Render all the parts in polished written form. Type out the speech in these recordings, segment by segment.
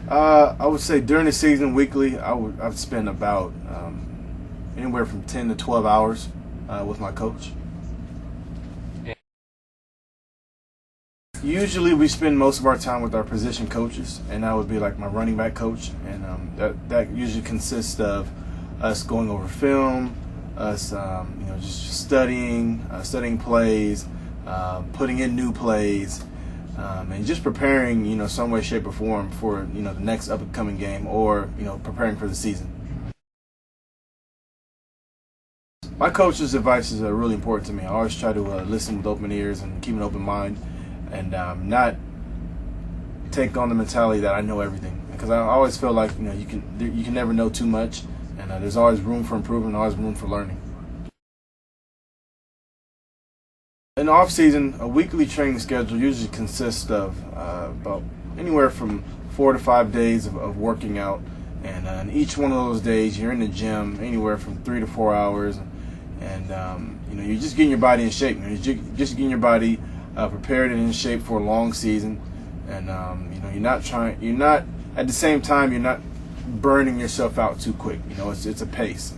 I would say during the season, weekly, I'd spend about anywhere from 10 to 12 hours with my coach. Usually, we spend most of our time with our position coaches, and that would be like my running back coach, and that usually consists of us going over film, us just studying plays, putting in new plays, and just preparing some way, shape, or form for the next up and coming game, or preparing for the season. My coach's advice is really important to me. I always try to listen with open ears and keep an open mind, and not take on the mentality that I know everything. Because I always feel like you can never know too much, and there's always room for improvement, always room for learning. In the off season, a weekly training schedule usually consists of about anywhere from 4 to 5 days of working out, and in each one of those days, you're in the gym anywhere from 3 to 4 hours, and you're just getting your body in shape. You're just getting your body prepared and in shape for a long season, and you're not at the same time you're not burning yourself out too quick. It's a pace.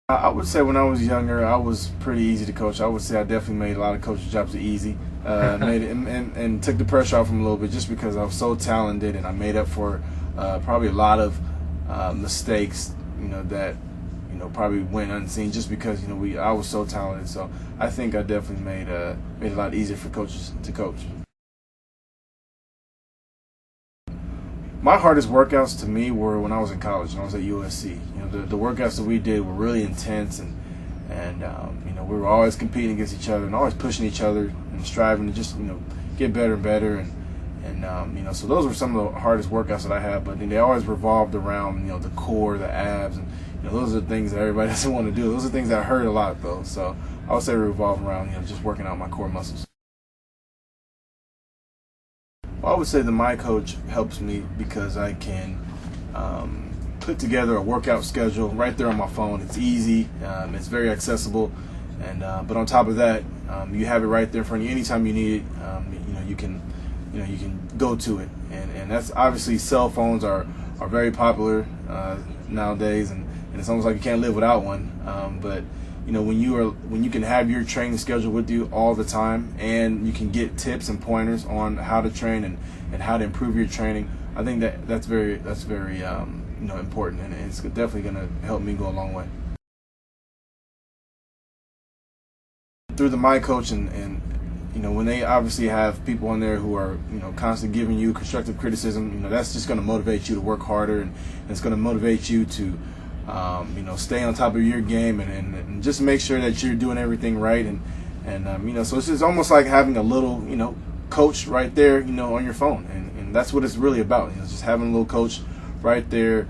I would say when I was younger, I was pretty easy to coach. I would say I definitely made a lot of coaching jobs easy, made it, and took the pressure off them a little bit, just because I was so talented, and I made up for probably a lot of mistakes, that probably went unseen, just because I was so talented. So I think I definitely made it a lot easier for coaches to coach. My hardest workouts to me were when I was in college, when I was at USC. The workouts that we did were really intense, and we were always competing against each other and always pushing each other and striving to just get better and better, and so those were some of the hardest workouts that I had. But they always revolved around the core, the abs, and those are the things that everybody doesn't want to do. Those are things that hurt a lot, though. So I would say revolve around just working out my core muscles. Well, I would say the miCoach helps me because I can put together a workout schedule right there on my phone. It's easy, it's very accessible, and but on top of that, you have it right there in front of you anytime you need it. You can go to it, and that's obviously cell phones are very popular nowadays, and it's almost like you can't live without one. But when you can have your training schedule with you all the time, and you can get tips and pointers on how to train and how to improve your training, I think that's very important, and it's definitely going to help me go a long way. Through the miCoach, and when they obviously have people on there who are constantly giving you constructive criticism, that's just going to motivate you to work harder, and it's going to motivate you to stay on top of your game, and just make sure that you're doing everything right, and so it's almost like having a little coach right there on your phone, and that's what it's really about. Just having a little coach right there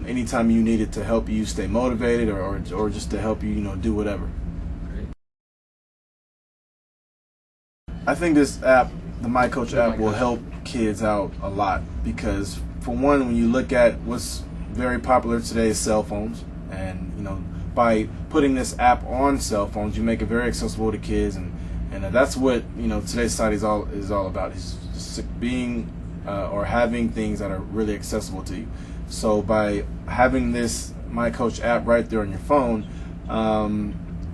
anytime you need it to help you stay motivated, or just to help you do whatever. I think this app, the miCoach app, will help kids out a lot, because for one, when you look at what's very popular today is cell phones, and by putting this app on cell phones, you make it very accessible to kids, and that's what today's society is all about, is just being or having things that are really accessible to you. So by having this miCoach app right there on your phone,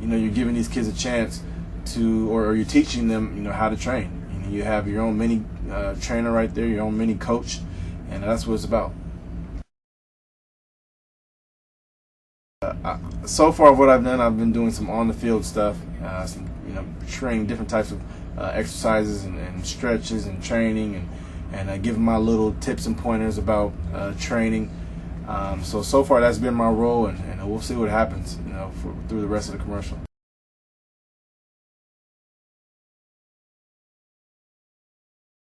you're giving these kids a chance to, or you're teaching them how to train. You have your own mini trainer right there, your own mini coach, and that's what it's about. So far, what I've done, I've been doing some on-the-field stuff, training different types of exercises and stretches and training, and giving my little tips and pointers about training. So far, that's been my role, and we'll see what happens, through the rest of the commercial.